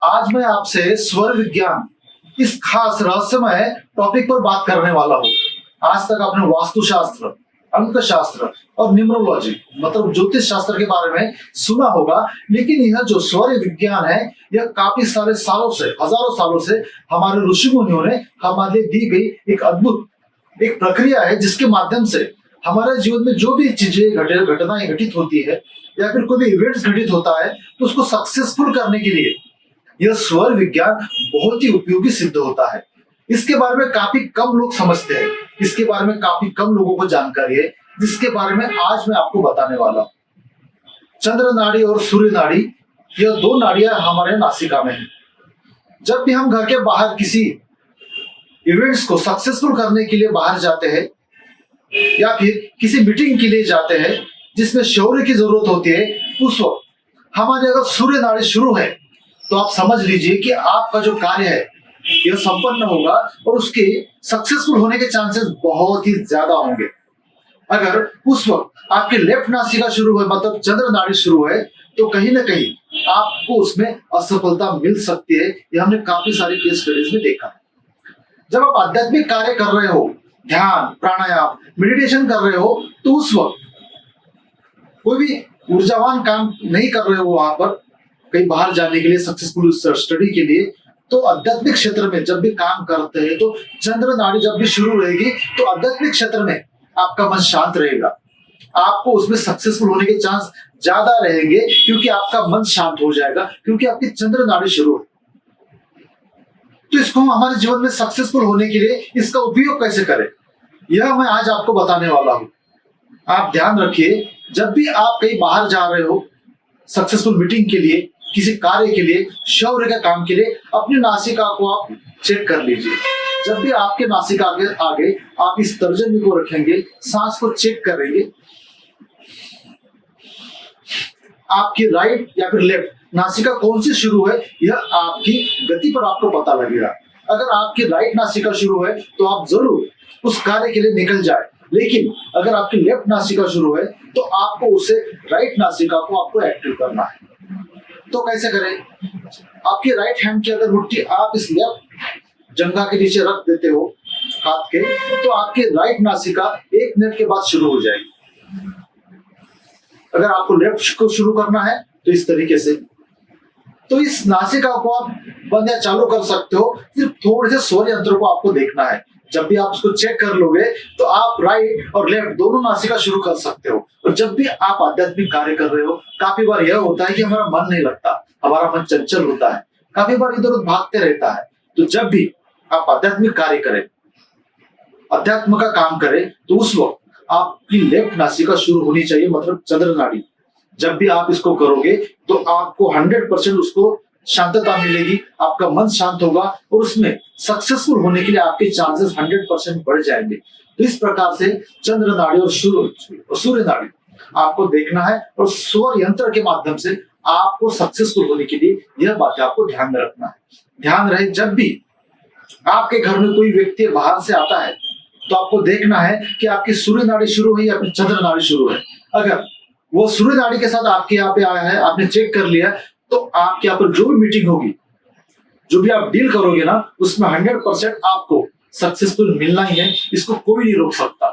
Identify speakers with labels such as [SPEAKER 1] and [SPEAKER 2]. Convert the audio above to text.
[SPEAKER 1] आज मैं आपसे स्वर विज्ञान इस खास रहस्यमय टॉपिक पर बात करने वाला हूँ। आज तक आपने वास्तुशास्त्र, अंक शास्त्र और न्यूमरोलॉजी मतलब ज्योतिष शास्त्र के बारे में सुना होगा, लेकिन यह जो स्वर विज्ञान है यह काफी सारे सालों से, हजारों सालों से हमारे ऋषि मुनियों ने हमारे दी गई एक अद्भुत एक प्रक्रिया है, जिसके माध्यम से हमारे जीवन में जो भी चीजें घटनाएं घटित होती है या फिर कोई भी इवेंट्स घटित होता है तो उसको सक्सेसफुल करने के लिए यह स्वर विज्ञान बहुत ही उपयोगी सिद्ध होता है। इसके बारे में काफी कम लोग समझते हैं, इसके बारे में काफी कम लोगों को जानकारी है, जिसके बारे में आज मैं आपको बताने वाला हूँ। चंद्र नाड़ी और सूर्य नाड़ी, यह दो नाड़ियां हमारे नासिका में है। जब भी हम घर के बाहर किसी इवेंट्स को सक्सेसफुल करने के लिए बाहर जाते हैं या फिर किसी मीटिंग के लिए जाते हैं जिसमें शौर्य की जरूरत होती है, उस वक्त हमारी अगर सूर्य नाड़ी शुरू है तो आप समझ लीजिए कि आपका जो कार्य है यह संपन्न होगा और उसके सक्सेसफुल होने के चांसेस बहुत ही ज्यादा होंगे। अगर उस वक्त आपके लेफ्ट नासिका शुरू है मतलब चंद्र नाड़ी शुरू है तो कहीं ना कहीं आपको उसमें असफलता मिल सकती है। यह हमने काफी सारी केस स्टडीज में देखा है। जब आप आध्यात्मिक कार्य कर रहे हो, ध्यान, प्राणायाम, मेडिटेशन कर रहे हो, तो उस वक्त कोई भी ऊर्जावान काम नहीं कर रहे हो, वहां पर कहीं बाहर जाने के लिए, सक्सेसफुल स्टडी के लिए, तो आध्यात्मिक क्षेत्र में जब भी काम करते हैं तो चंद्र नाड़ी जब भी शुरू रहेगी तो आध्यात्मिक क्षेत्र में आपका मन शांत रहेगा, आपको उसमें सक्सेसफुल होने के चांस ज्यादा रहेंगे क्योंकि आपका मन शांत हो जाएगा, क्योंकि आपकी चंद्र नाड़ी शुरू है। तो इसको हम हमारे जीवन में सक्सेसफुल होने के लिए इसका उपयोग कैसे करें, यह मैं आज आपको बताने वाला हूं। आप ध्यान रखिए, जब भी आप कहीं बाहर जा रहे हो सक्सेसफुल मीटिंग के लिए, किसी कार्य के लिए, शौर्य के काम के लिए, अपनी नासिका को आप चेक कर लीजिए। जब भी आपके नासिका के आगे आप इस तर्जनी को रखेंगे, सांस को चेक करेंगे, आपकी राइट या फिर लेफ्ट नासिका कौन सी शुरू है, यह आपकी गति पर आपको पता लगेगा। अगर आपकी राइट नासिका शुरू है तो आप जरूर उस कार्य के लिए निकल जाए, लेकिन अगर आपकी लेफ्ट नासिका शुरू है तो आपको उसे राइट नासिका को आपको एक्टिव करना है। तो कैसे करें? आपकी राइट हैंड की अगर मुट्ठी आप इस लेफ्ट जंघा के नीचे रख देते हो हाथ के, तो आपकी राइट नासिका 1 मिनट के बाद शुरू हो जाएगी। अगर आपको लेफ्ट को शुरू करना है तो इस तरीके से, तो इस नासिका को आप बंद या चालू कर सकते हो। सिर्फ थोड़े से स्वर यंत्र को आपको देखना है। जब भी आप उसको चेक कर लोगे तो आप राइट और लेफ्ट दोनों नासिका शुरू कर सकते हो। और जब भी आप आध्यात्मिक कार्य कर रहे हो, काफी बार यह होता है कि हमारा मन नहीं लगता, हमारा मन चंचल होता है, काफी बार इधर उधर भागते रहता है। तो जब भी आप आध्यात्मिक कार्य करें, अध्यात्म का काम करें, तो उस वक्त आपकी लेफ्ट नासिका शुरू होनी चाहिए, मतलब चंद्र नाड़ी। जब भी आप इसको करोगे तो आपको 100% उसको शांतता मिलेगी, आपका मन शांत होगा और उसमें सक्सेसफुल होने के लिए आपके चांसेस 100% बढ़ जाएंगे। तो इस प्रकार से चंद्र नाड़ी और सूर्य नाड़ी आपको देखना है और स्वर यंत्र के माध्यम से आपको सक्सेसफुल होने के लिए यह बातें आपको ध्यान में रखना है। ध्यान रहे, जब भी आपके घर में कोई व्यक्ति बाहर से आता है तो आपको देखना है कि आपकी सूर्य नाड़ी शुरू है या फिर चंद्र नाड़ी शुरू है। अगर वो सूर्य नाड़ी के साथ आपके यहाँ पे आया है, आपने चेक कर लिया, तो आपके यहाँ पर जो भी मीटिंग होगी, जो भी आप डील करोगे ना, उसमें 100% आपको सक्सेसफुल मिलना ही है। इसको कोई नहीं रोक सकता।